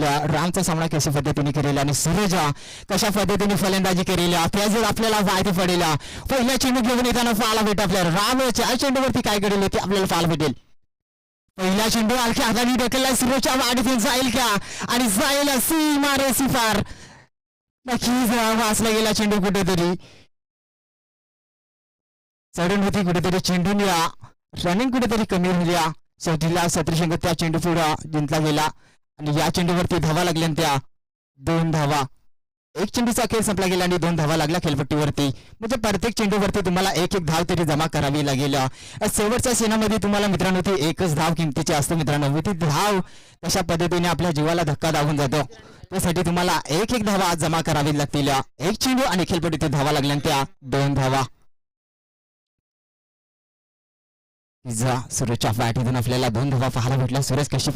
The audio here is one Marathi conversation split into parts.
केलं, रामचा सामना कशा पद्धतीने केलेला आणि सूरज कशा पद्धतीने फलंदाजी केलेली त्या जर आपल्याला माहिती पडेल. पहिल्या चेंडू घेऊन येताना पाहायला भेट आपल्याला रामच्या चेंडूवरती काय घडेल ते आपल्याला पाहायला भेटेल. पहिला चेंडू हलक्या हाताने ढकलला सूरजच्या मागेतून जाईल का आणि जाईल सीमा रे सिफार. नक्कीच वाचला गेला चेंडू कुठेतरी चढून होती कुठेतरी चेंडूला रनिंग कुठेतरी कमी होईल. शेवटीला सत्रशंक त्या चेंडू पुढे जिंकला गेला आणि या चेंडूवरती धावा लागल्या त्या 2 धावा. एक चेंडूचा खेळ संपला गेला आणि 2 धावा लागल्या खेळपट्टीवरती. म्हणजे प्रत्येक चेंडूवरती तुम्हाला एक धाव तरी जमा करावी लागेल. शेवटच्या सेनामध्ये तुम्हाला मित्रांनो ती एकच धाव किमतीची असते मित्रांनो. ती धाव कशा पद्धतीने आपल्या जीवाला धक्का दाबून जातो त्यासाठी तुम्हाला एक धावा जमा करावी लागतील. एक चेंडू आणि खेळपट्टीत धावा लागल्या त्या 2 धावा. सूरजच्या बॅटीतून आपल्याला 2 धावा पाहायला भेटल्या. सूरज कशी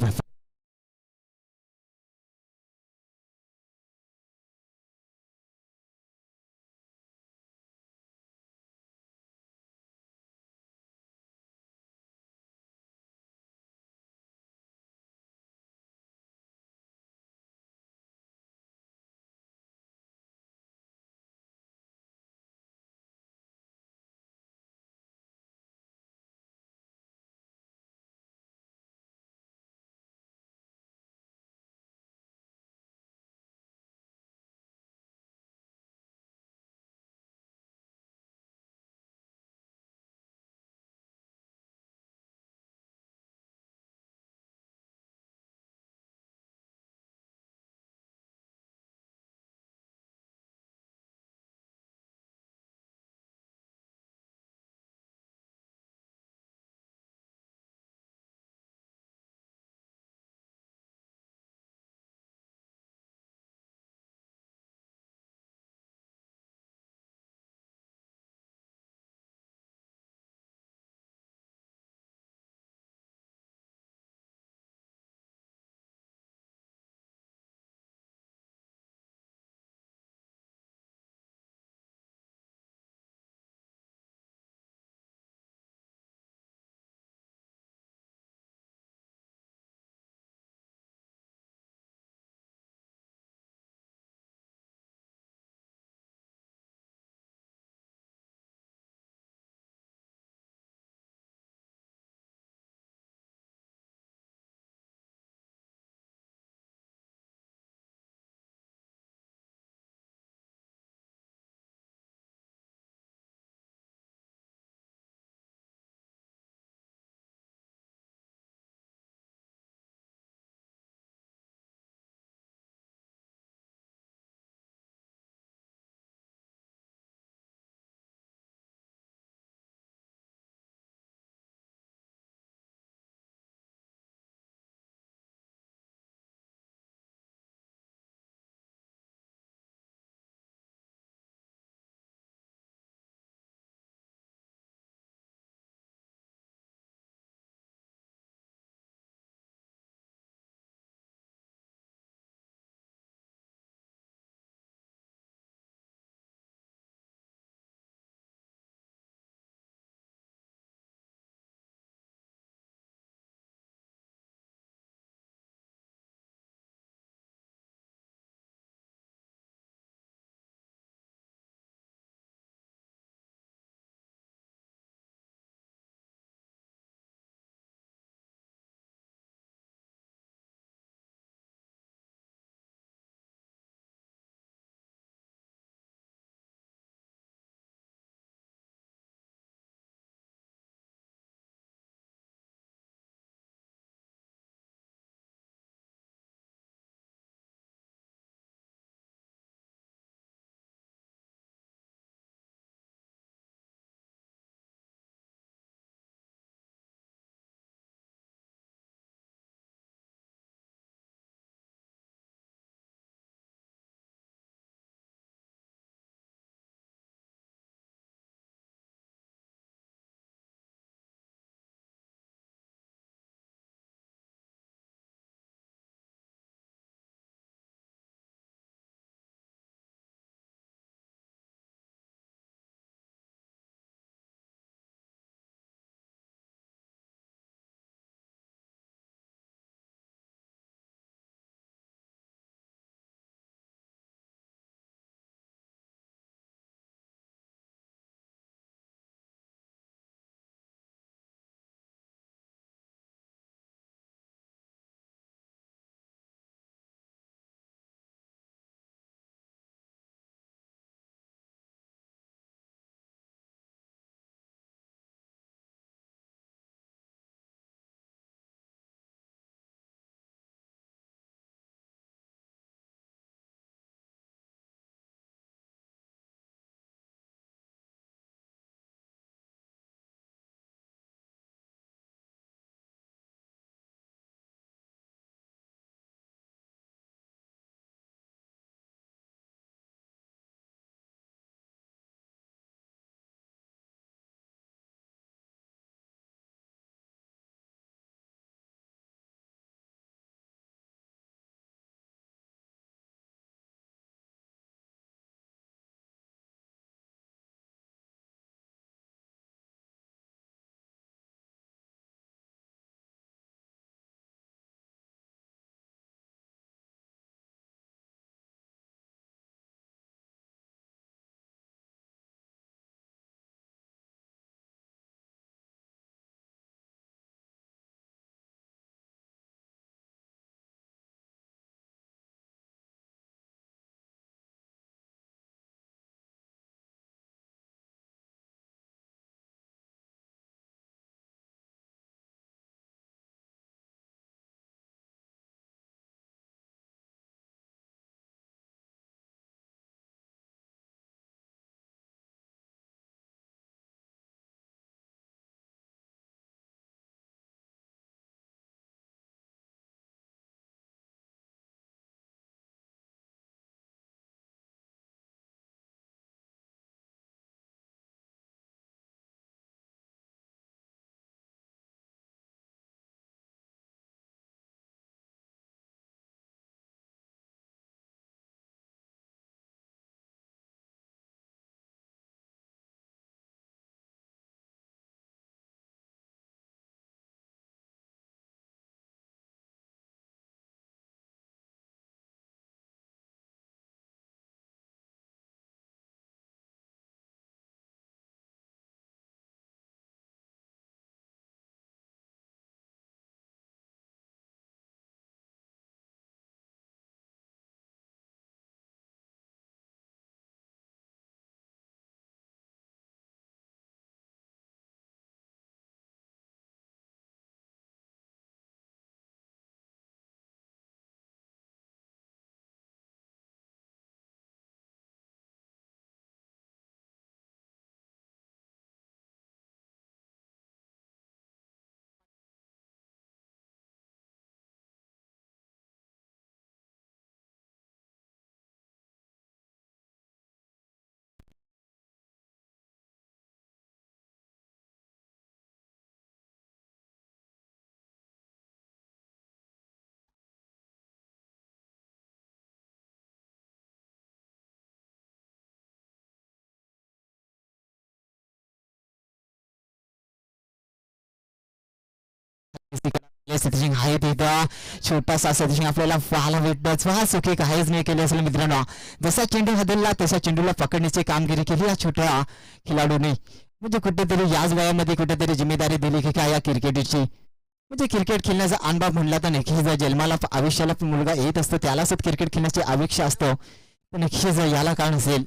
सेटिंग आहे तिथं छोटासा सेटिंग आपल्याला पाहायला भेटतच वा चुकी काहीच नाही केली असेल मित्रांनो. जसा चेंडू बदलला तसा चेंडूला पकडण्याची कामगिरी केली या छोट्या खेळाडूने. म्हणजे कुठेतरी याच वयामध्ये कुठेतरी जिम्मेदारी दिली की काय या क्रिकेटची. म्हणजे क्रिकेट खेळण्याचा अनुभव म्हणला तर नक्कीच जन्माला आयुष्याला मुलगा येत असतो त्यालाच क्रिकेट खेळण्याची अपेक्षा असतो. तर नक्कीच याला काय नसेल.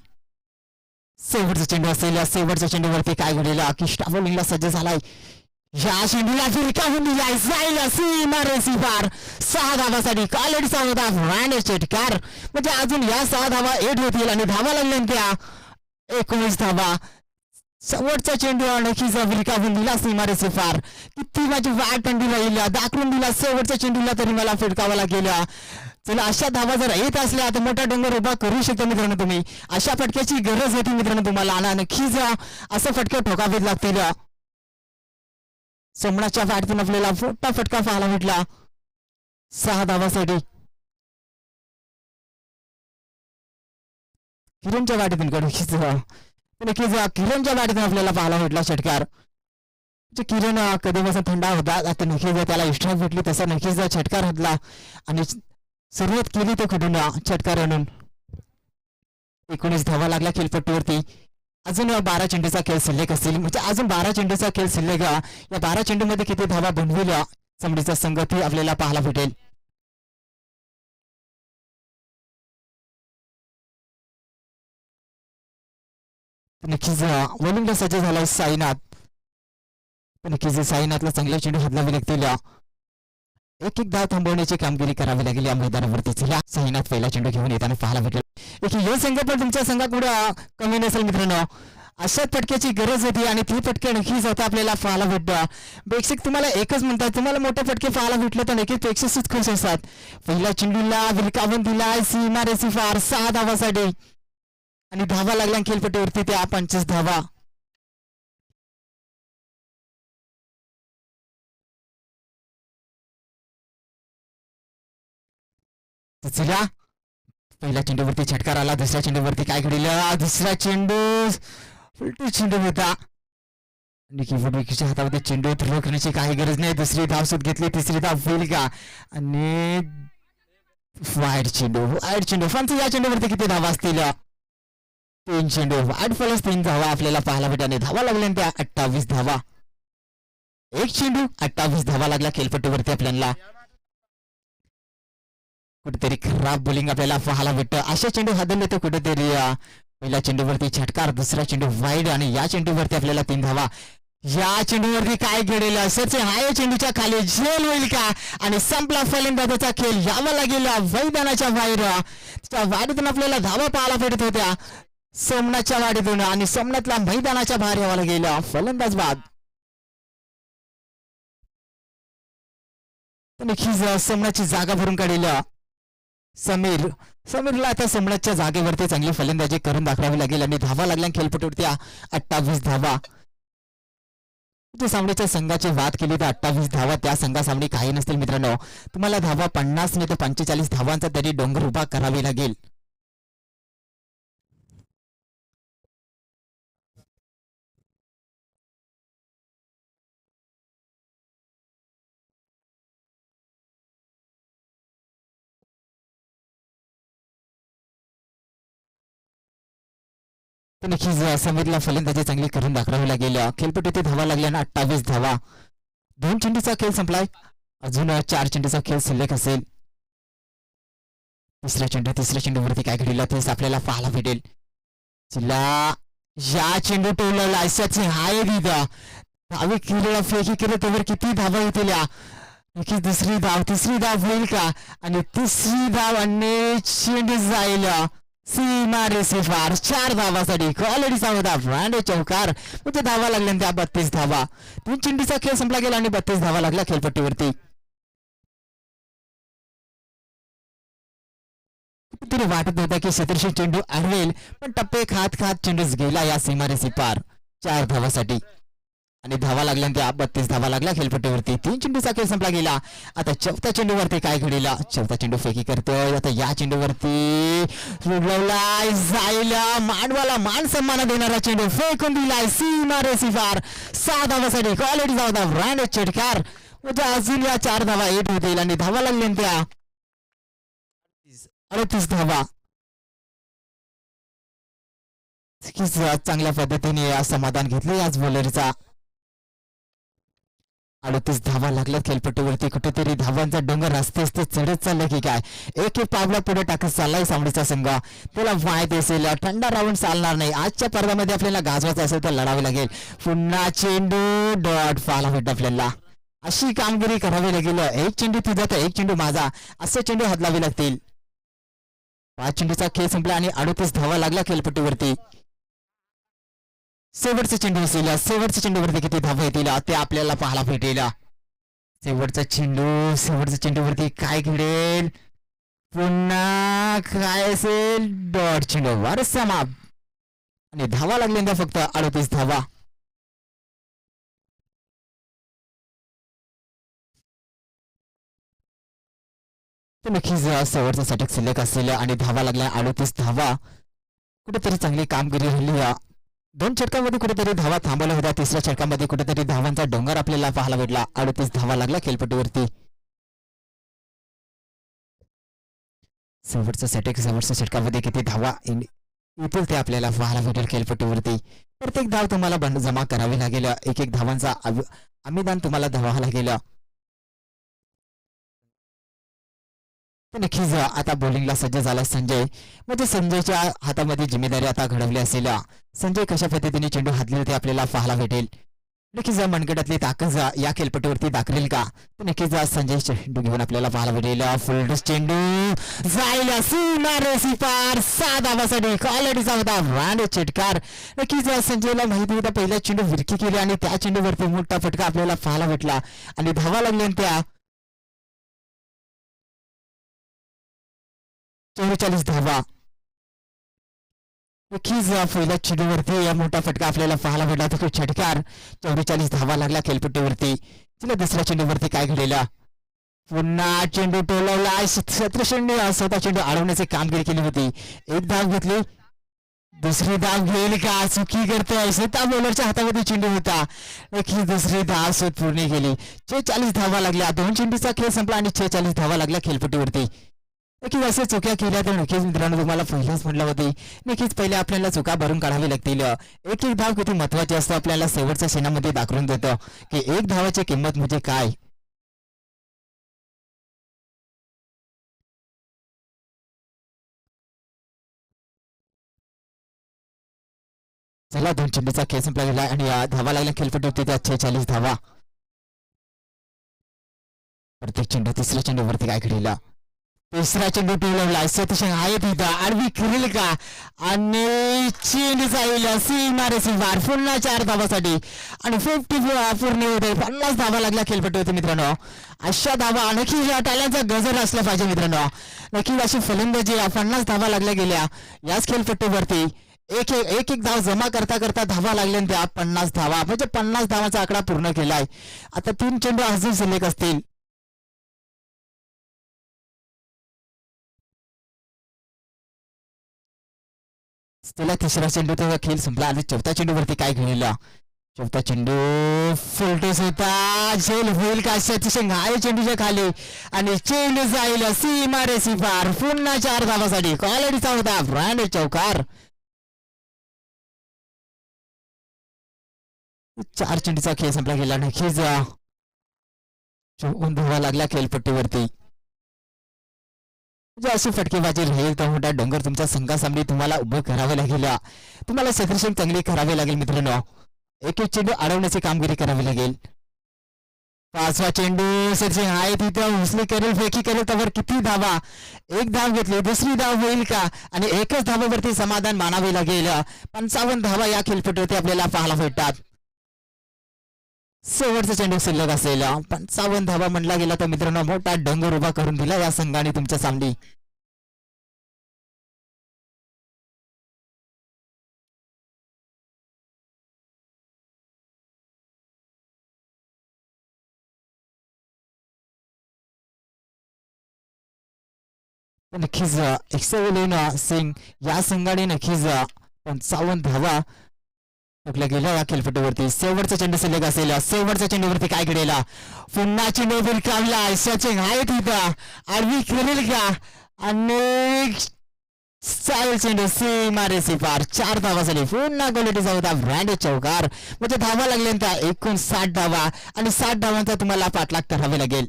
शेवटचा चेंडू असेल या शेवटच्या चेंडूवरती काय घडलेला की स्टाबॉलिंगला सज्ज झालाय. या चेंडूला फिरकावून दिलाय जायला सीमा रेसिफार 6 धावासाठी कॉलेजचा होता ब्रँड चेटकार. म्हणजे अजून या 6 धावा एड होतील आणि धावा लागल्या त्या 19 धावा. शेवटचा चेंडू नक्कीच फिरकावून दिला सीमा रेसिफार. किती माझी वाट थंडी राहील दाखवून दिला शेवटच्या चेंडूला तरी मला फिरकावा लागेल. चला अशा धावा जर येत असल्या तर मोठा डोंगर उभा करू शकता मित्रांनो तुम्ही. अशा फटक्याची गरज होती मित्रांनो तुम्हाला आणि नक्कीच असं फटके ठोकावेच लागतील. सोमनाथच्या वाटतून आपल्याला मोठा फटका पाहायला भेटला 6 धावासाठी. किरणच्या वाटेतून नक्कीच किरणच्या वाटेतून आपल्याला पाहायला भेटला षटकार. किरण कधीपासून थंडा होता आता नक्कीच त्याला इष्टा भेटली तसा नक्कीच षटकार हटला आणि सुरुवात केली तो कुठून षटकार आणून 19 धावा लागला खेळपट्टीवरती. अजून 12 चेंडूचा खेळ शिल्लक असेल म्हणजे अजून 12 चेंडूचा खेळ शिल्लक या 12 चेंडूमध्ये किती धावा बनविल्या समडीचा संघ ती आपल्याला पाहायला भेटेल. नक्कीच बॉलिंगला सज्ज झाला साईनाथ. नक्कीच साईनाथला चांगले चेंडू हादलावे लागतील. एक धाव थांबवण्याची कामगिरी करावी लागेल या मैदानावरती. साईनाथ पहिला चेंडू घेऊन येताना पाहायला भेटेल. हे संघ पण तुमच्या संघापुढे कमी नसेल मित्रांनो. अशा फटक्याची गरज होती आणि ती फटके नक्कीच होता आपल्याला पाहायला भेटतं. प्रेक्षक तुम्हाला एकच म्हणतात तुम्हाला मोठे फटके पाहायला भेटले तर नक्कीच प्रेक्षकच खुश असतात. पहिल्या चेंडूला विलकावून दिला सीमा रेसिफार 6 धावासाठी आणि धावा लागल्या खेळपट्टीवरती त्या 25 धावा. चला पहिल्या चेंडूवरती झटकार आला. दुसऱ्या चेंडूवरती काय घडेल. दुसरा चेंडू उलटू चेंडू होता विकीच्या हातामध्ये चेंडू रोखण्याची काही गरज नाही. दुसरी धाव सुद्धा घेतली. तिसरी धाव होईल का आणि वाईट चेंडू फक्त या चेंडूवरती किती धावा असतील. 3 चेंडू 8 प्लस 3 धावा आपल्याला पाहायला भेटल्याने धावा लागल्या त्या 28 धावा. एक चेंडू 28 धावा लागला खेळपट्टीवरती आपल्याला. कुठेतरी खराब बॉलिंग आपल्याला पाहायला भेटतं. अशा चेंडू हादरले तर कुठेतरी पहिल्या चेंडूवरती झटकार दुसरा चेंडू वाईड आणि या चेंडूवरती आपल्याला 3 धावा. या चेंडूवरती काय घडेल असंच हा चेंडूच्या खाली झेल होईल का आणि संपला फलंदाजाचा खेळ. यावा लागेल मैदानाच्या बाहेर. त्या वाडीतून आपल्याला धावा पाहायला भेटत होत्या सोमनाथच्या वाडीतून आणि सोमनाथला मैदानाच्या बाहेर यावं लागेल. फलंदाज बाद. नक्कीच सोमनाथची जागा भरून काढेल समीरला आता सोमनाथच्या जागेवरती चांगली फलंदाजी करून दाखवावी लागेल आणि धावा लागल्या खेळपट्टीवरती 28 धावा. सामनेच्या संघाची वाद केली तर 28 धावा त्या संघासामने काही नसतील मित्रांनो. तुम्हाला धावा 50 नाही तर 45 धावांचा तरी डोंगर उभा करावी लागेल. तर नक्कीच समीरला फलंदाजी चांगली करून दाखवावी लागेल. खेळपट्टीत धावा लागल्या 28 धावा. 2 चेंडूचा खेळ संपलाय. अजून 4 चेंडूचा खेळ शिल्लक असेल. तिसऱ्या चेंडूवरती काय घडलं तेच आपल्याला पाहायला भेटेल. या चेंडू टोलला हाय दिदा धावे केलेला फेकी केलं त्यावर किती धावा होतील. नक्कीच तिसरी धाव होईल का आणि तिसरी धाव आणि चेंडू जाईल सीमा रेसिफार 4 धावासाठी क्वालिटीचा होता ब्रँड चौकार. म्हणजे धावा लागल्या त्या 32 धावा. 3 चेंडूचा खेळ संपला गेला आणि 32 धावा लागल्या खेळपट्टीवरती. तरी वाटत होता की शतरशी चेंडू अडवेल पण टप्पे खात चेंडूच गेला या सीमा रेसिफार 4 धावासाठी आणि धावा लागल्या त्या 32 धावा लागल्या खेळपट्टीवरती. 3 चेंडूचा खेळ संपला गेला. आता चौथ्या चेंडूवरती काय घडेल. चौथा चेंडू फेकी करतोय. आता या चेंडूवरती जाईल मांडवाला मान सन्मान देणारा चेंडू फेकून दिलाय सीमा रेसिफार 6 धावासाठी क्वालिटीचा होता ब्रँड चटकार. म्हणजे अजून या 4 धावा एट होतील आणि धावा लागल्या त्या 38 धावा. चांगल्या पद्धतीने समाधान घेतले याच बॉलरचा. 38 धावा लागल्यात खेळपट्टीवरती. कुठेतरी धावांचा डोंगर असते असते चढत चाललं की काय. एक एक पावला पुढे टाकत चाललाय सामडीचा संघ. त्याला माहिती असेल थंडा राऊंड चालणार नाही. आजच्या स्पर्धामध्ये आपल्याला गाजवायचं असेल तर लढावे लागेल. पुन्हा चेंडू डॉट पाहायला भेटत आपल्याला. अशी कामगिरी करावी लागेल. एक चेंडू तुझा तर एक चेंडू माझा असे चेंडू हातलावे लागतील. 5 चेंडूचा खेळ संपला आणि 38 धावा लागला खेळपट्टीवरती. शेवटचा चेंडू असेल. शेवटच्या चेंडूवरती किती धावा येतील ते आपल्याला पाहायला भेटेल. शेवटच्या चेंडूवरती काय घडेल. पुन्हा काय असेल. डॉट चेंडू वर समाप आणि धावा लागल्या फक्त 38 धावा. तर नक्कीच शेवटचा षटक शिल्लक असेल आणि धावा लागल्या 38 धावा. कुठेतरी चांगली कामगिरी राहिली. 2 षटकांमध्ये कुठेतरी धावा थांबवल्या होत्या. 3ऱ्या षटकामध्ये कुठेतरी धावांचा डोंगर आपल्याला पाहायला भेटला. 38 धावा लागला खेळपट्टीवरती. शेवटच्या षटकामध्ये किती धावा येतील ते आपल्याला पाहायला भेटेल खेळपट्टीवरती. प्रत्येक धाव तुम्हाला जमा करावी लागेल. एक एक धावांचा अनुदान तुम्हाला धावावं लागेल. तर नक्कीच आता बॉलिंगला सज्ज झाला संजय. म्हणजे संजयच्या हातामध्ये जिम्मेदारी आता घडवली असेल. संजय कशा पद्धतीने चेंडू हातले ते आपल्याला पाहायला भेटेल. नक्कीच मनगटातली ताकद या खेळपट्टीवरती दाखवेल का. तर नक्कीच संजय चेंडू घेऊन आपल्याला पाहायला भेटेल. फुल चेंडू जाईल सीमारेसी पार 6 धावासाठी क्वालिटीचा होता ब्रँड चेटकार. नक्कीच संजयला माहिती होता पहिला चेंडू विरकी केली आणि त्या चेंडूवरती मोठा फटका आपल्याला पाहायला भेटला आणि धावा लागल्या त्या 44 धावा. नक्कीच पहिल्या चेंडूवरती या मोठा फटका आपल्याला पाहायला भेटला. तर षटकार 44 धावा लागला खेळपट्टीवरती. तिला 2ऱ्या चेंडूवरती काय घडलेला. पुन्हा चेंडू टोलवला. स्वतः चेंडू अडवण्याची कामगिरी केली होती. एक धाव घेतली. दुसरी धाव घेईल का. चुकी करतोय. स्वतः बॉलरच्या हातामध्ये चेंडू होता. नक्कीच दुसरी धाव स्वतः पूर्ण केली. 46 धावा लागल्या. 2 चेंडूचा खेळ संपला आणि 46 धावा लागल्या खेळपट्टीवरती. नक्कीच असे चुक्या केल्या तर नक्कीच मित्रांनो तुम्हाला पहिलेच म्हटलं होते. नक्कीच पहिले आपल्याला चुका भरून काढावी लागतील. एक एक धाव किती महत्वाची असतं आपल्याला शेवटच्या क्षणामध्ये दाखवून देतं की एक धावाची किंमत म्हणजे काय. चला 2 चेंडूचा खेळ संपला गेला आणि धावा लागल्या खेळपट्टीवरती त्या 46 धावा. प्रत्येक चेंडू 3ऱ्या चेंडूवरती काय घडला. 3रा चेंडू टोलवला. सतीश आहे तिथं आडवी करेल का आणि चेंडू जाईल सीमारेसी बार. पुन्हा 4 धावासाठी आणि 50 पूर्ण होते. 50 धावा लागल्या खेळपट्टीवरती मित्रांनो. अशा धावा नक्की टाळ्यांचा गजर असला पाहिजे मित्रांनो. नक्की अशी फलंदाजी 50 धावा लागल्या गेल्या याच खेळपट्टीवरती. एक एक धाव जमा करता करता धावा लागल्या त्या 50 धावा म्हणजे 50 धावाचा आकडा पूर्ण केलाय. आता 3 चेंडू अजून शिल्लक असतील. त्याला 3रा चेंडू त्याचा खेळ संपला आणि 4थ्या चेंडूवरती काय घडलेला. 4था चेंडू फुलटोस होता. झेल होईल का. सतीशंग आहे चेंडूच्या खाली आणि चेंडू जाईल सीमारेसी पार. पुन्हा 4 धावासाठी क्वालिटीचा होता ब्रँड चौकार. 4 चेंडूचा खेळ संपला गेला. नक्कीच 54 धावा लागल्या खेळपट्टीवरती. म्हणजे अशी फटकेबाजी राहील तर मोठा डोंगर तुमच्या संघासामने तुम्हाला उभं करावे लागेल. तुम्हाला क्षेत्ररक्षण चांगली करावे लागेल मित्रांनो. एक एक चेंडू अडवण्याची कामगिरी करावी लागेल. 5वा चेंडू सचिन आहे तिथं उचली करेल फेकी करेल त्यावर किती धावा. एक धाव घेतली. दुसरी धाव होईल का आणि एकच धावावरती समाधान मानावे लागेल. 55 धावा या खेळपट्टीवरती आपल्याला पाहायला भेटतात. शेवटचा चेंडू शिल्लक असेल. 55 धावा म्हणला गेला तर मित्रांनो मोठा डोंगर उभा करून दिला या संघाने तुमच्या सामने. नक्कीच एक्सेलेन सिंग या संघाने नक्कीच 55 धावा ठोकला गेला या खेळपट्टीवरती. शेवटचा चेंडू सलग असेल. शेवटच्या चेंडूवरती काय घडेला? पुन्हा चेंडू भिरकावला. सचिन आहे तिथं आरवी करेल का? आणि चालेल चेंडू मारे पार. 4 धावा झाली. पुन्हा गोलंदाजीचा होता ब्रँड चौकार. म्हणजे धावा लागल्यानंतर एकूण 60 धावा आणि 60 धावांचा तुम्हाला पाठलाग करावे लागेल.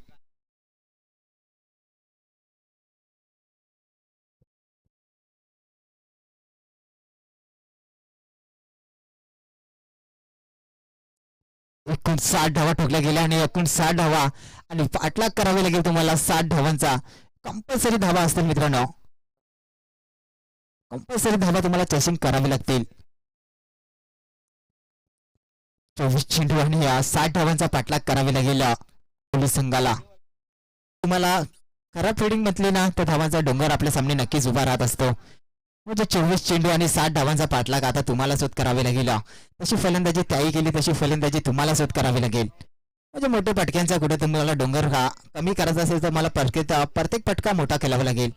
एकूण 60 धावा ठोकल्या गेल्या आणि एकूण 60 धावा आणि पाठलाग करावे लागेल तुम्हाला 60 धावांचा. कंपल्सरी धावा असतील मित्रांनो. कंपल्सरी धावा तुम्हाला चेसिंग करावी लागतील. 24 चेंडू आणि 60 धावांचा पाठलाग करावे लागेल पोलीस संघाला. तुम्हाला खराब फिल्डिंग म्हटली ना तर धावांचा डोंगर आपल्या सामने नक्कीच उभा राहत असतो. म्हणजे 24 चेंडू आणि 60 धावांचा पाठलाग आता तुम्हाला शोध करावे लागेल. तशी फलंदाजी त्याही केली तशी फलंदाजी तुम्हाला शोध करावी लागेल. म्हणजे मोठ्या पटक्यांचा कुठे तुम्हाला डोंगर कमी करायचा असेल तर मला प्रत्येक पटका मोठा केलावा लागेल.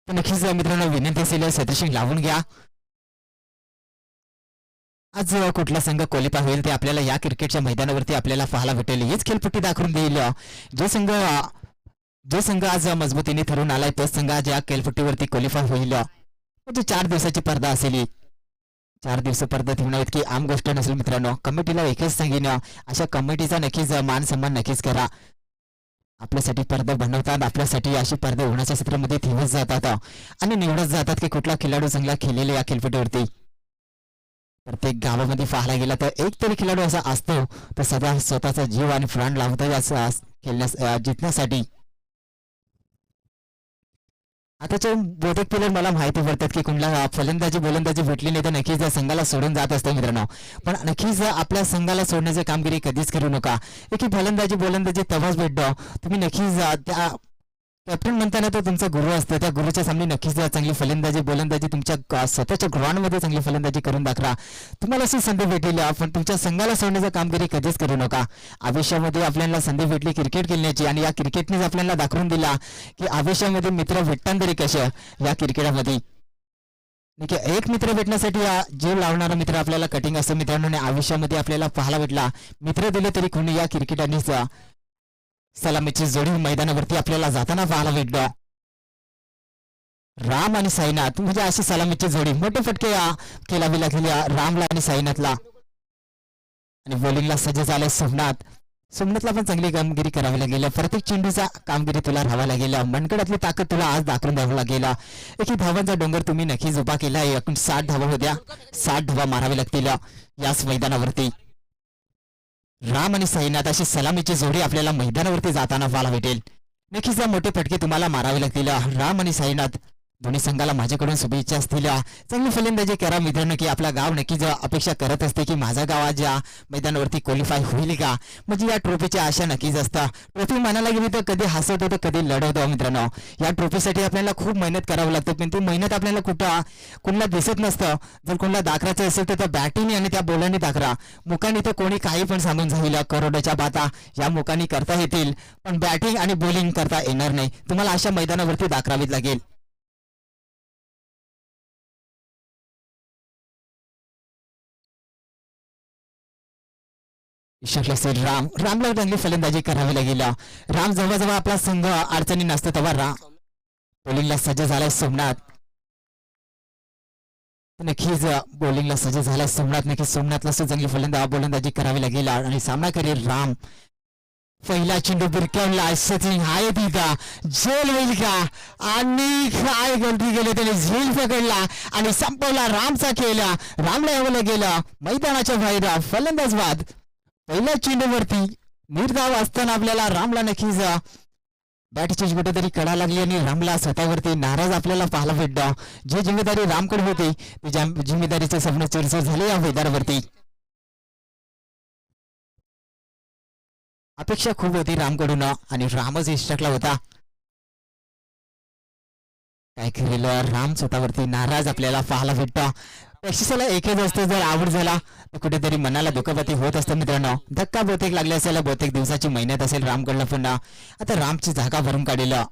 तर नक्कीच मित्रांनो विनंती असेल सदस्य लावून घ्या. आज कुठला संघ क्वालिफाय होईल ते आपल्याला या क्रिकेटच्या मैदानावरती आपल्याला पाहायला भेटेल. हीच खेळपट्टी दाखवून देईल. जो संघ आज मजबूतीने ठरून आलाय तोच संघ आज या खेळपट्टीवरती क्वालिफाय होईल. म्हणजे 4 दिवसाची स्पर्धा असेल. 4 दिवस स्पर्धा ठेवणं इतकी आम गोष्ट नसेल मित्रांनो. कमिटीला एकच सांगेन अशा कमिटीचा नक्कीच मान सन्मान नक्कीच करा. आपल्यासाठी स्पर्धा बनवतात. आपल्यासाठी अशी स्पर्धा होण्याच्या क्षेत्रामध्ये ठेवत जातात आणि निवडत जातात की कुठला खेळाडू चांगला खेळलेला या खेळपट्टीवरती. प्रत्येक गावामध्ये पाहायला गेला तर एक तरी खेळाडू असा असतो तर सदा स्वतःचा जीव आणि प्राण लावतो या खेळण्यास जिंकण्यासाठी. आताचे बहुतेक प्लेयर मला माहिती पडतात की कुणाला फलंदाजी गोलंदाजी भेटली नाही तर नक्कीच संघाला सोडून जात असतो मित्रांनो. पण नक्कीच आपल्या संघाला सोडण्याची कामगिरी कधीच करू नका. एक फलंदाजी गोलंदाजी तेव्हाच भेटतो तुम्ही नक्कीच त्या कॅप्टन म्हणताना तो तुमचा गुरु असतो. त्या गुरुच्या सामने नक्कीच चांगली फलंदाजी गोलंदाजी तुमच्या स्वतःच्या ग्राउंडमध्ये चांगली फलंदाजी करून दाखवा. तुम्हाला अशी संधी भेटलेली पण तुमच्या संघाला सोडण्याचं कामगिरी कधीच करू नका. आयुष्यामध्ये आपल्याला संधी भेटली क्रिकेट खेळण्याची आणि या क्रिकेटनेच आपल्याला दाखवून दिला की आयुष्यामध्ये मित्र भेटतात तरी कसे या क्रिकेटमध्ये. एक मित्र भेटण्यासाठी जीव लावणारा मित्र आपल्याला कटिंग असतो मित्रांनो. आणि आयुष्यामध्ये आपल्याला पाहायला भेटला मित्र दिले तरी कोणी या क्रिकेटरनीच सलामीची जोडी मैदानावरती आपल्याला जाताना पाहायला भेटतो. राम आणि साईनाथ म्हणजे अशी सलामीची जोडी मोठे फटके खेळावी लागलेली रामला आणि साईनाथला. आणि बॉलिंगला सज्ज झाले सोमनाथला पण चांगली कामगिरी करावी लागेल. प्रत्येक चेंडूचा कामगिरी तुला राहावा लागेल. मनगडातली ताकद तुला आज दाखवून द्यावं लागेल. एक धावांचा डोंगर तुम्ही नक्कीच उभा केला आहे. एकूण 60 धावा होत्या. 60 धावा मारावे लागतील याच मैदानावरती. राम आणि साईनाथ अशी सलामीची जोडी आपल्याला मैदानावरती जाताना पाहायला भेटेल. नक्कीच मोठे फटके तुम्हाला मारावे लागतील. राम आणि साईनाथ दोन्ही संघाला माझ्याकडून शुभेच्छा असतील. चांगली फलंदाजी करा मित्रांनो की आपला गाव नक्कीच अपेक्षा करत असते की माझा गाव आज या मैदानावरती क्वालिफाय होईल का. म्हणजे या ट्रॉफीची आशा नक्कीच असतात. ट्रॉफी म्हणायला गेली तर कधी हसत होतं कधी लढवतो मित्रांनो. या ट्रॉफीसाठी आपल्याला खूप मेहनत करावं लागतं पण ती मेहनत आपल्याला कुणाला दिसत नसतं. जर कोणाला दाखवायचं असेल तर त्या बॅटिंग आणि त्या बॉलरने दाखवा. मुखाने तर कोणी काही पण सांगून जाईल करोडच्या बाता या मुखाने करता येतील पण बॅटिंग आणि बॉलिंग करता येणार नाही. तुम्हाला अशा मैदानावरती दाखवावीच लागेल. रामला चांगली फलंदाजी करावी लागेल. राम जवळजवळ आपला संघ अडचणी नसतो तेव्हा बॉलिंगला सज्ज झालाय सोमनाथ. नक्कीच बॉलिंगला सज्ज झालाय सोमनाथ. नक्कीच सोमनाथला चांगली गोलंदाजी करावी लागेल आणि सामना करेल राम. पहिला चेंडू बिरकावला सचिन आहे तिथं झेल होईल का आणि काय गलती केली त्याने झेल पकडला आणि संपवला रामचा खेळ. रामला यावं गेलं मैदानाच्या बाहेर फलंदाज बाद. पहिल्या चेंडूवरती निर्धाव असताना आपल्याला रामला नक्कीच बॅटची कुठेतरी कडा लागली आणि रामला स्वतःवरती नाराज आपल्याला पाहायला भेटतं. जी जिम्मेदारी रामकडे होती ती जिम्मेदारीचे स्वप्न चुरचूर झाले या मैदानावरती. अपेक्षा खूप होती रामकडून आणि रामच इष्टकला होता. काय केलेलं राम स्वतःवरती नाराज आपल्याला पाहायला भेटतं. बक्षिसाला एकच असतं, जर आवड झाला तर कुठेतरी मनाला दुखापती होत असतं मित्रांनो. धक्का बहुतेक लागले असेल, बहुतेक दिवसाची मेहनत असेल रामकडनं पुन्हा. आता रामची जागा भरून काढलेलं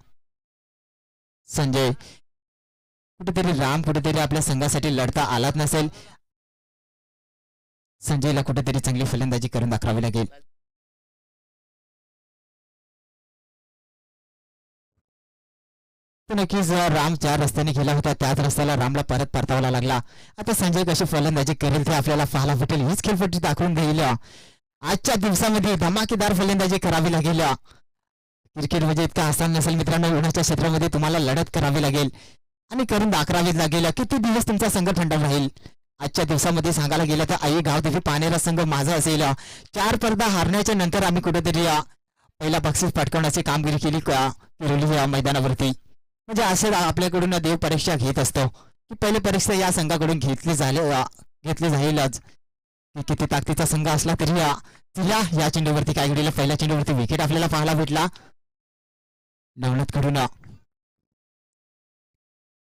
संजय. राम कुठेतरी आपल्या संघासाठी लढता आलाच नसेल. संजयला कुठेतरी चांगली फलंदाजी करून दाखवावी लागेल. तर नक्कीच राम ज्या रस्त्याने गेला होता त्याच रस्त्याला रामला परत परतावा लागला. आता संजय कशी फलंदाजी करेल ते आपल्याला पाहायला भेटेल. हीच खेळपट्टी दाखवून देईल. आजच्या दिवसामध्ये धमाकेदार फलंदाजी करावी लागेल. क्रिकेट म्हणजे इतका आसान नसेल मित्रांनो. उन्हाच्या क्षेत्रामध्ये तुम्हाला लढत करावी लागेल आणि करून दाखवावीच लागेल. किती दिवस तुमचा संघ थंड राहील. आजच्या दिवसामध्ये सांगायला गेलं तर आई गाव देवी पानेरा संघ माझा असेल. 4 स्पर्धा हारण्याच्या नंतर आम्ही कुठेतरी पहिला बक्षीस पटकावण्याची कामगिरी केली किरोली मैदानावरती. म्हणजे असे आपल्याकडून देव परीक्षा घेत असतो की पहिली परीक्षा या संघाकडून घेतली जाईलच. किती ताकदीचा संघ असला तरी तिला या चेंडूवरती काय घडलं. पहिल्या चेंडूवरती विकेट आपल्याला पाहायला भेटला नवनाथ कडून.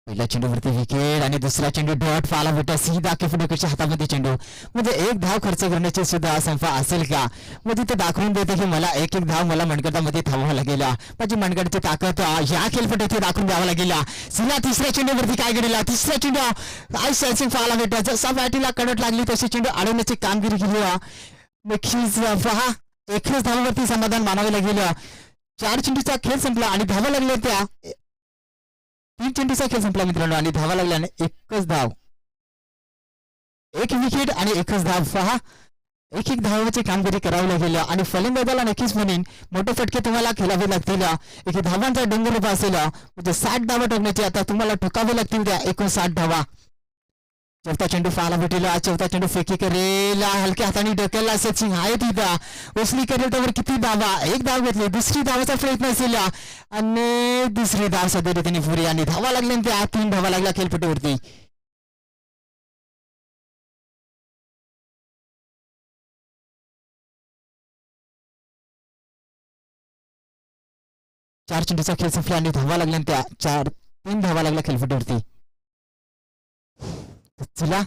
पहिल्या चेंडूवरती विकेट आणि दुसरा चेंडू डॉट पाहायला भेटला सीधा किफडोकेच्या हातामध्ये चेंडू. म्हणजे एक धाव खर्च करण्याची सुद्धा संफा असेल का. म्हणजे ते दाखवून देते की मला एक धाव मला मनगटामध्ये थांबावं लागेल. माझी मनगटाची ताकद या खेळपट्टीत दाखवून द्यावं लागेल. सीधा तिसऱ्या चेंडूवरती काय घडला. तिसरा चेंडू आय सर्चिंग पाहायला भेटला. जसा बॅटीला कडट लागली तशी चेंडू अडवण्याची कामगिरी केली. नक्कीच पहा एकच धावावरती समाधान मानावे लागेल. 4 चेंडूचा खेळ संपला आणि धावा लागल्या त्या 3 चेंडूचा खेळ संपला मित्रांनो आणि धावा लागल्याने एकच धाव, एक विकेट आणि एकच धाव. पहा एक धावाची कामगिरी करावी लागेल आणि फलंदाजाला नक्कीच म्हणेन मोठे फटके तुम्हाला खेळावे लागतील. एक धावांचा डोंगर उभा असेल म्हणजे 60 धावा ठोकण्याचे आता तुम्हाला ठोकावे लागतील त्या 59 धावा. चौथा चेंडू पाहायला भेटेल. चौथा चेंडू फेकी करेल हलक्या हाताने डोक्याला सचिन आहे तिथं उसली करेल त्यावर किती धावा. एक धाव घेतली. दुसरी धावाचा प्रयत्न असेल आणि दुसरी धाव सध्या रीतीने पुरी आणि धावा लागल्या त्या 3 धावा लागल्या खेळपट्टीवरती. चार चेंडूचा खेळ संपला आणि धावा लागल्या त्या 3 धावा लागल्या खेळपट्टीवरती. चला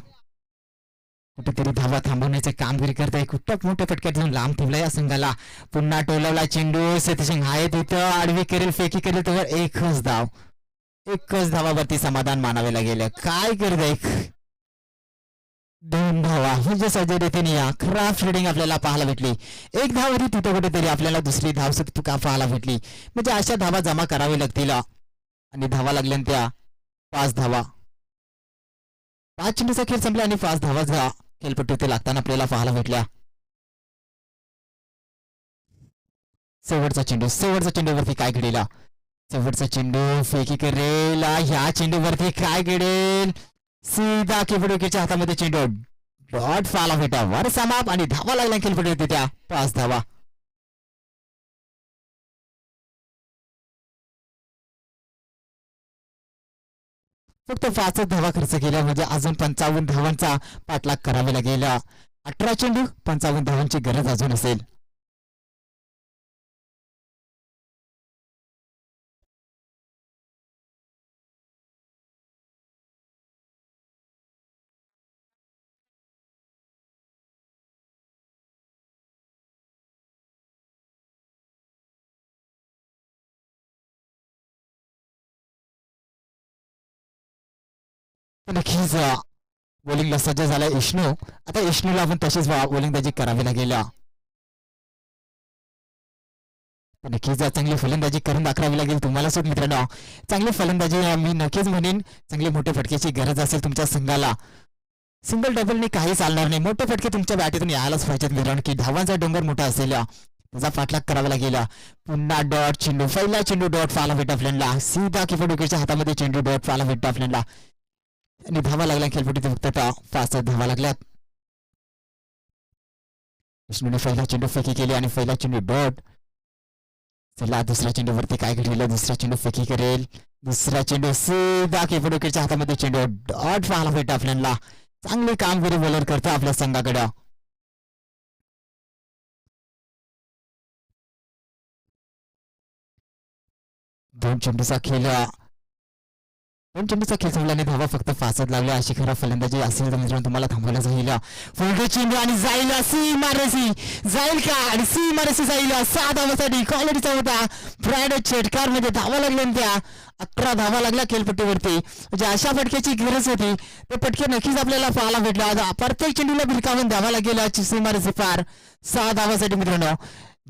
कुठेतरी धावा थांबवण्याचे कामगिरी करताय. खूप मोठ्या फटक्यातून लांब ठेवला या संघाला. पुन्हा टोलवला चेंडू सतीसिंग आहे तिथं आडवी करेल फेकी करेल तर एकच धावावरती समाधान मानावे लागेल. काय करत एक 2 धावा म्हणजे सज्ज रीतीने या खराब फिल्डिंग आपल्याला पाहायला भेटली. एक धावरी तिथं कुठेतरी आपल्याला दुसरी धाव सुद्धा पाहायला भेटली. म्हणजे अशा धावा जमा करावी लागतील आणि धावा लागल्या त्या 5 धावा. 5 चेंडूचा खेळ संपला आणि 5 धावा खेळपट्टी लागताना आपल्याला पाहायला भेटल्या. शेवटचा चेंडूवरती काय घडेल. शेवटचा चेंडू फेकी करेल. ह्या चेंडूवरती काय घडेल. सीधा खेळपट्टीच्या हातामध्ये चेंडू डॉट पाहायला भेटा वर समाप आणि धावा लागल्या खेळपट्टी त्या 5 धावा. फक्त 5 धावा खर्च केल्या म्हणजे अजून 55 धावांचा पाठलाग करावा लागेल. 18 चेंडू 55 धावांची गरज अजून असेल. नक्कीच बॉलिंगला सज्ज झाला इष्णू. आता इष्णूला आपण तशीच बॉलिंगबाजी करावी लागेल. नक्कीच चांगली फलंदाजी करून दाखवावी लागेल तुम्हाला सुद्धा मित्रांनो. चांगली फलंदाजी मी नक्कीच म्हणेन. चांगले मोठे फटक्याची गरज असेल तुमच्या संघाला. सिंगल डबलने काही चालणार नाही. मोठे फटके तुमच्या बॅटीतून यायलाच पाहिजेत मित्रांनो की धावांचा डोंगर मोठा असेल त्याचा पाठलाग करावा लागेल. पुन्हा डॉट चेंडू पहिला चेंडू डॉट पाहायला भेटला आपल्याला. सीधा किफडोकेच्या हातामध्ये चेंडू डॉट पाहायला भेटला आपल्याला आणि धावा लागल्या खेळपट्टीत फक्त 5 धावा लागल्यात. विष्णूने पहिला चेंडू फेकी केली आणि पहिला चेंडू डॉट. चला दुसऱ्या चेंडूवरती काय घडलेलं, दुसरा चेंडू फेकी करेल, दुसरा चेंडू सीधा कीपर विकेटच्या हातामध्ये चेंडू डॉट पाहायला भेटतो आपल्याला. चांगली कामगिरी बॉलर करतो आपल्या संघाकडे. दोन चेंडूचा खेळ संपल्याने धावा फक्त 5च लागल्या. अशी खरा फलंदाजी असेल तर मित्रांनो तुम्हाला थांबवलं जाईल. पुढे चेंडू आणि जाईल सी मारेसी, जाईल का आणि सी मारेसी जाईल. 6 धावासाठी क्वालिटीचा होता. फ्रायडे चेटकार मध्ये धावा लागल्या त्या 11 धावा लागल्या खेळपट्टीवरती. म्हणजे अशा फटक्याची गरज होती. ते फटके नक्कीच आपल्याला पाहायला भेटला. प्रत्येक चेंडूला बिलकावून द्यावा लागेल सी मारेसी पार 6 धावासाठी मित्रांनो.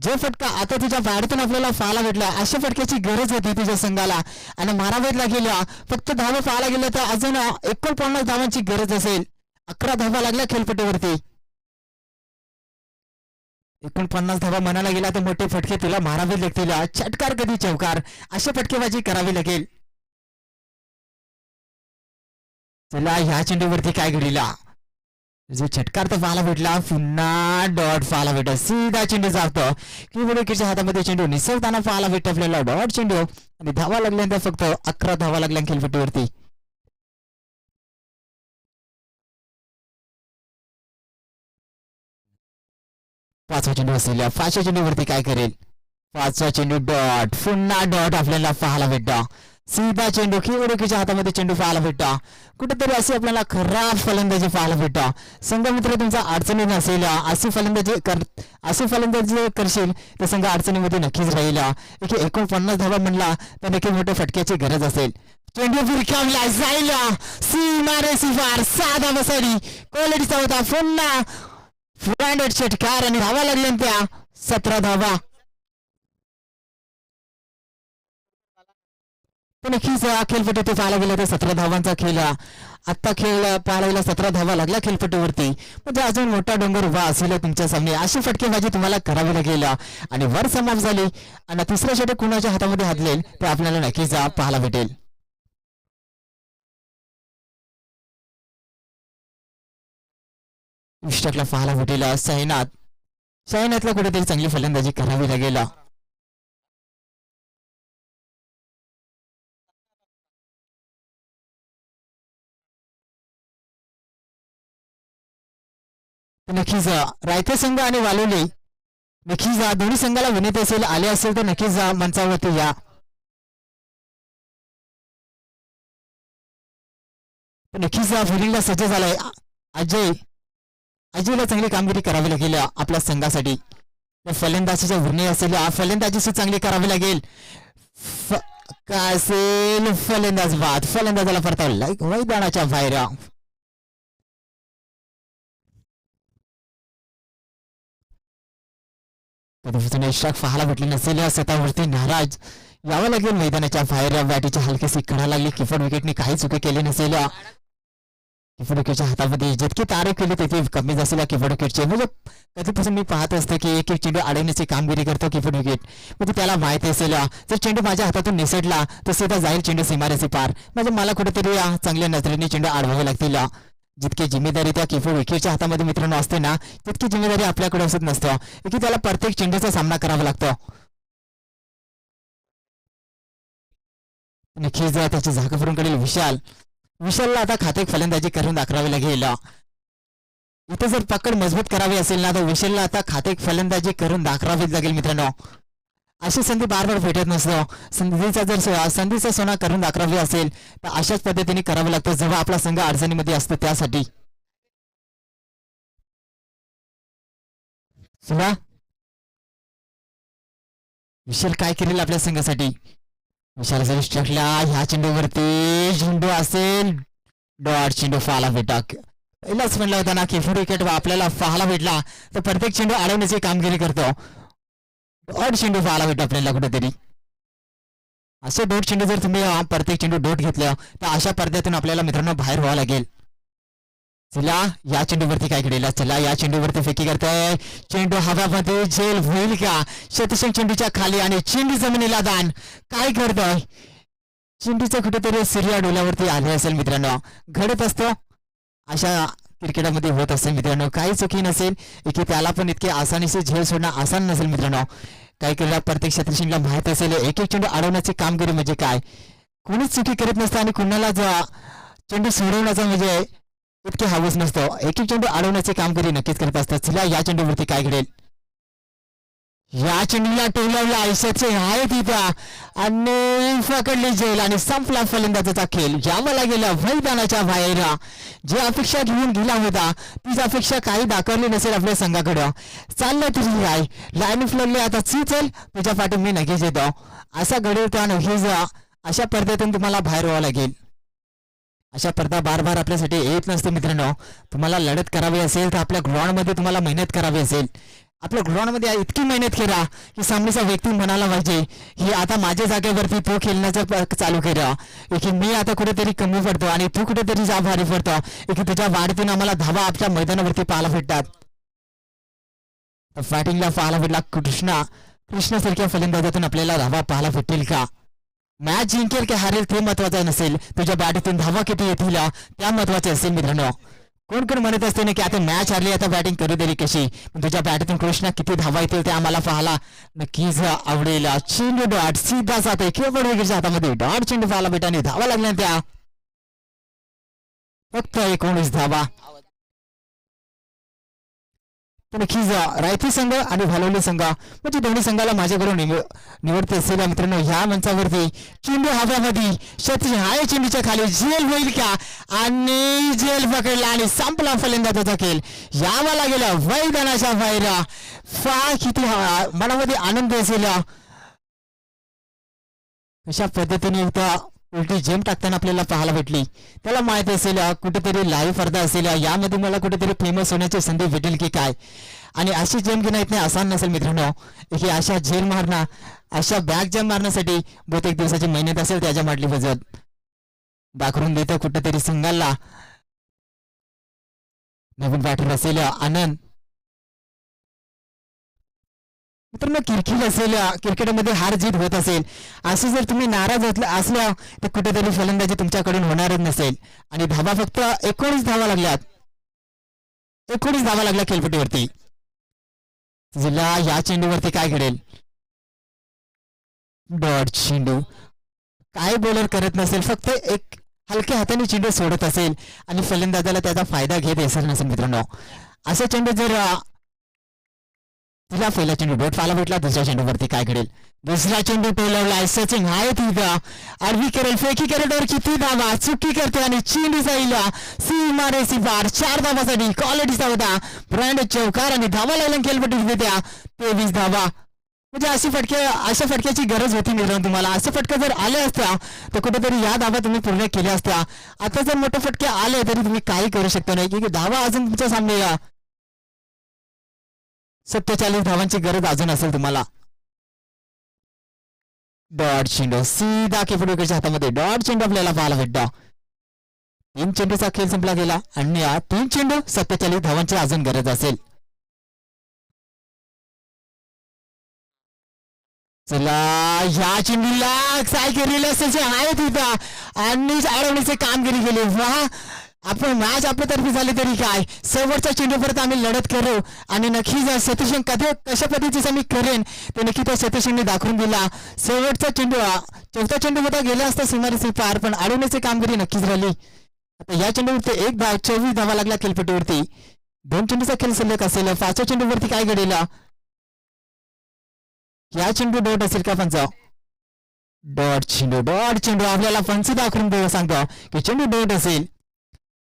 जो फटका आता तुझ्या बॅटतून आपल्याला पाहायला भेटला, अशा फटक्याची गरज होती तुझ्या संघाला आणि मारावेत गेल्या. फक्त धावा पाहायला गेल्या तर अजून 49 धावांची गरज असेल. 11 धावा लागल्या खेळपट्टीवरती. 49 धावा म्हणायला गेला तर मोठे फटके तुला मारावे लागतील. चटकार कधी चौकार अशी फटकेबाजी करावी लागेल. चला ह्या चेंडूवरती काय घडला, जो चटकार तर पाहायला भेटला, पुन्हा डॉट पाहायला भेटत. सीधा चेंडू जातो कीपर विकेटच्या हातामध्ये चेंडू निसरताना पाहायला भेटतो आपल्याला. डॉट चेंडू आणि धावा लागल्यानंतर फक्त 11 धावा लागल्या खेळपट्टीवरती. पाचवा चेंडू असेल. 5व्या चेंडूवरती काय करेल, 5वा चेंडू डॉट, पुन्हा डॉट आपल्याला पाहायला भेटतो. सीधा चेंडू कीपर विकेटच्या हातामध्ये चेंडू पाहायला भेटतो. कुठेतरी अशी आपल्याला खराब फलंदाजी पाहायला भेटतो. संघ मित्र तुमचा अडचणी नसेल, अशी फलंदाजी करशील तर संघ अडचणीमध्ये नक्कीच राहील. 49 धावा म्हणला तर नक्की मोठ्या फटक्याची गरज असेल. चेंडू फिरकावला जाईल, सी मारे सिफार 6 धावासाठी क्वालिटीचा होता. पुन्हा फ्रँडेड षटकार आणि धावा लागल्या त्या 17 धावा. नक्कीच खेळपट्टी ते पाहायला गेला तर 17 धावांचा खेळ. आता खेळ पाहायला गेला 17 धावा लागल्या खेळपट्टीवरती. म्हणजे अजून मोठा डोंगर उभा असेल तुमच्या सामने. अशी फटकेबाजी तुम्हाला करावी लागेल आणि वर समाप्त झाली आणि तिसऱ्या षटक कुणाच्या हातामध्ये हातलेल ते आपल्याला नक्कीच पाहायला भेटेल. षटकला पाहायला भेटेल साईनाथला कुठेतरी चांगली फलंदाजी करावी लागेल. नक्कीच रायते संघ आणि वालोली नक्कीच दोन्ही संघाला विनंती असेल, आले असेल तर नक्कीच मंचावरती या. नक्कीच फिलिंगला सज्ज झालाय. अजयला चांगली कामगिरी करावी लागेल आपल्या संघासाठी. फलंदाजीच्या वर्णी असेल, फलंदाजी चांगली करावी लागेल. काय असेल फलंदाज बाद, फलंदाजाला परतावला मैदानाच्या बाहेर. कधीपासून स्ट्राईक पाहायला भेटली नसेल, स्वतःवरती नाराज यावं लागेल मैदानाच्या बाहेर. बॅटीची हलकीशी कडा लागली. कीपर विकेटने काही चुकी केली नसेल. कीपर विकेटच्या हातामध्ये जितके तारे केले तिथे कमी असेल कीपर विकेटचे. म्हणजे कधीपासून मी पाहत असते की एक चेंडू अडवण्याची कामगिरी करतो कीपर विकेट. म्हणजे त्याला माहिती असेल जर चेंडू माझ्या हातातून निसटला तर सीधा जाईल चेंडू सीमारेषे पार. म्हणजे मला कुठेतरी चांगल्या नजरेने चेंडू अडवावे लागतील. जितकी जिम्मेदारी त्या कीपर विकेटच्या हातामध्ये मित्रांनो असते ना, तितकी जिम्मेदारी आपल्याकडे असत नसतं की त्याला प्रत्येक चेंडूचा सामना करावा लागतो. नक्कीच त्याची जागा भरून काढेल विशालला आता खाते फलंदाजी करून दाखवावी लागेल. इथे जर पकड मजबूत करावी असेल ना तर विशालला आता खाते फलंदाजी करून दाखवावीच लागेल मित्रांनो. अशी संधी बार बार भेटत नसतो. संधीचा सोना करून दाखवावी असेल तर अशाच पद्धतीने करावं लागतं जेव्हा आपला संघ अडचणीमध्ये असतो. त्यासाठी विशाल काय करेल आपल्या संघासाठी. विशाल जरी स्ट्राईकला ह्या चेंडूवरती चेंडू असेल डॉट चेंडू पाहायला भेटा. पहिलाच म्हणलं होता ना कीपर विकेट आपल्याला पाहायला भेटला तर प्रत्येक चेंडू अडवण्याची कामगिरी करतो. डॉट चेंडू पाहायला भेटतो आपल्याला कुठेतरी. असे डॉट चेंडू जर तुम्ही प्रत्येक चेंडू डॉट घेतलं तर अशा पद्धतीने आपल्याला मित्रांनो बाहेर व्हावं लागेल. चला या चेंडूवरती काय घडेल. चला या चेंडूवरती फेकी करताय. चेंडू हवामध्ये झेल होईल का. शतशंख चेंडूच्या खाली आणि चेंडू जमिनीला दान. काय करतोय चेंडूचं कुठेतरी सूर्या डोल्यावरती आले असेल मित्रांनो. घडत असतो अशा क्रिकेटमध्ये होत असेल मित्रांनो, काही चुकी नसेल की त्याला पण इतके आसानीचे झेल सोडणं आसान नसेल मित्रांनो. काही केलेला प्रत्येक शत्रुशीला माहित असेल एक एक चेंडू अडवण्याची कामगिरी म्हणजे काय, कोणीच चुकी करत नसतं आणि कुणाला चेंडू सोडवण्याचा म्हणजे इतके हवस नसतो. एक एक चेंडू अडवण्याची कामगिरी नक्कीच करत असतात. चला या चेंडूवरती काय घडेल, या चेंडूला टोलावला आयुष्याचे आहे तिथं आणि पकडली जेल आणि संपला फलंदाजाचा खेळ. यावला गेला मैदानाच्या बाहेर. जी अपेक्षा घेऊन गेला होता तीच अपेक्षा काही दाखवली नसेल आपल्या संघाकडं. चाललं तुझी काय लाईन लागली आता चल तुझ्या पाठी मी नक्कीच येतो असा घडवता नक्कीच. अशा पद्धतीने तुम्हाला बाहेर व्हावं लागेल. अशा स्पर्धा बार बार आपल्यासाठी येत नसते मित्रांनो. तुम्हाला लढत करावी असेल तर आपल्या ग्राउंडमध्ये तुम्हाला मेहनत करावी असेल. आपल्या ग्राउंडमध्ये इतकी मेहनत करा की सामनेचा व्यक्ती म्हणाला पाहिजे ही आता माझ्या जागेवरती तो खेळण्याचं चालू केलं की मी आता कुठेतरी कमी पडतो आणि तू कुठेतरी जा भारी पडतो की तुझ्या वाढीतून आम्हाला धावा आपल्या मैदानावरती पाहायला भेटतात. बॅटिंगला पाहायला भेटला कृष्णासारख्या फलंदाजातून आपल्याला धावा पाहायला भेटेल का. मॅच जिंकेल की हारेल ते महत्वाचं नसेल, तुझ्या बॅटीतून धावा किती येतील त्या महत्वाचे असेल मित्रांनो. कोण कोण म्हणत असते ना की आता मॅच हारली आता बॅटिंग करू दिली कशी, पण तुझ्या बॅटीतून कृष्णा किती धावा येतील ते आम्हाला पाहायला नक्कीच आवडेल. चेंडू डॉट सीधा जाते केवळ वेगळ्या हातामध्ये डॉट चेंडू पाहायला भेटाने धावा लागल्या त्या फक्त 19 धावा. नक्कीच रायती संघ आणि भालवली संघ म्हणजे दोन्ही संघाला माझ्याकडून निवडते असेल मित्रांनो. ह्या मंचावरती चेंडू हव्यामध्ये शत्री हाय चेंडूच्या खाली जेल होईल का आणि जेल पकडला आणि संपला फलंदाजाचा खेळ. यावा लागेल मैदानाच्या बाहेर. किती मनामध्ये आनंद असेल. अशा पद्धतीने इथं उलटी जेम टाकताना आपल्याला पाहायला भेटली. त्याला माहित असेल कुठेतरी लाईव्ह स्पर्धा असेल यामध्ये मला कुठेतरी फेमस होण्याची संधी भेटेल की काय. आणि अशी जेम घेणं इतने आसान नसेल मित्रांनो की अशा जेल मारणं अशा बॅग जेम मारण्यासाठी बहुतेक दिवसाची मेहनत असेल त्याच्या माटली बजत दाखवून देतं कुठेतरी संघाला. नवीन बॅटर असेल आनंद मित्रांनो. क्रिकेट असेल क्रिकेटमध्ये हार जीत होत असेल असं जर तुम्ही नाराज असल्या तर कुठेतरी फलंदाजी तुमच्याकडून होणारच नसेल. आणि धावा फक्त 19 धावा लागल्यात 19 धावा लागल्या खेळपट्टीवरती. जिल्हा या चेंडूवरती काय घडेल, डॉट चेंडू काय बॉलर करत नसेल फक्त एक हलक्या हाताने चेंडू सोडत असेल आणि फलंदाजाला त्याचा फायदा घेत असेल नसेल मित्रांनो. असा चेंडू जर तिला पहिला चेंडू डॉट पाहायला भेटला. दुसऱ्या चेंडूवरती काय घडेल, दुसरा चेंडू टोलवलाय सचिन आहे तिथं आरवी करेल फेकी करेल किती धावा चुकी करते आणि चेंडू जाईल सी मारे सी बार 4 धावासाठी क्वालिटीचा होता ब्रँड चौकार आणि धावा लागल्या खेळपट्टी देत्या 23 धावा. म्हणजे अशा फटक्याची गरज होती मित्रांनो तुम्हाला. असे फटके जर आले असत्या तर कुठेतरी या धावा तुम्ही पूर्ण केल्या असत्या. आता जर मोठे फटके आले तरी तुम्ही काही करू शकता नाही की धावा अजून तुमच्या सामने 47 धावांची गरज अजून असेल तुम्हाला. डॉट चेंडू सीधा केपडूच्या हातामध्ये डॉट चेंडू आपल्याला पाहायला भेटतो. 3 चेंडूचा खेळ संपला गेला आणि 3 चेंडू 47 धावांची अजून गरज असेल. चला या चेंडूला सायकल आहे तिथं आणि अडवण्याचे कामगिरी केली. वा आपण मॅच आपल्यातर्फे झाली तरी काय शेवटचा चेंडू परत आम्ही लढत करू आणि नक्कीच सतीशन कशा पद्धतीचं मी करेन ते नक्की त्या सतीशने दाखवून दिला. शेवटचा चेंडू चौथा चेंडू होता गेला असता सीमारेषे पार पण अडवण्याची कामगिरी नक्कीच राहिली. आता या चेंडूवरती 1 धाव 24 धावा लागला खेळपट्टीवरती. 2 चेंडूचा खेळ शिल्लक असेल. 5व्या चेंडूवरती काय घडेल, या चेंडू डॉट असेल का पंच, डॉट चेंडू आपल्याला पंच दाखवून सांगतो की चेंडू डॉट असेल.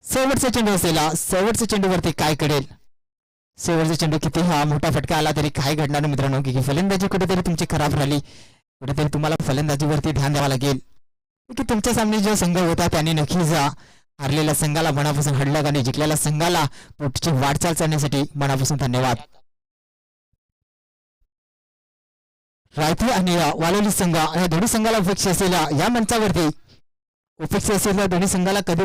शेवटचा चेंडू असेल. शेवटच्या चेंडूवरती काय कळेल, शेवटचा चेंडू किती मोठा फटका आला तरी काय घडणार मित्रांनो की फलंदाजी कुठेतरी तुमची खराब राहिली. कुठेतरी तुम्हाला फलंदाजीवरती ध्यान द्यावं लागेल की तुमच्या सामने जो संघ होता त्यांनी नक्कीच हारलेल्या संघाला मनापासून हडलं आणि जिंकलेल्या संघाला पुढची वाटचाल करण्यासाठी मनापासून धन्यवाद. रायती आणि वालोली संघ या दोन्ही संघाला अपेक्षा असेल या मंचावरती अपेक्षा असेल दोन्ही संघाला कधी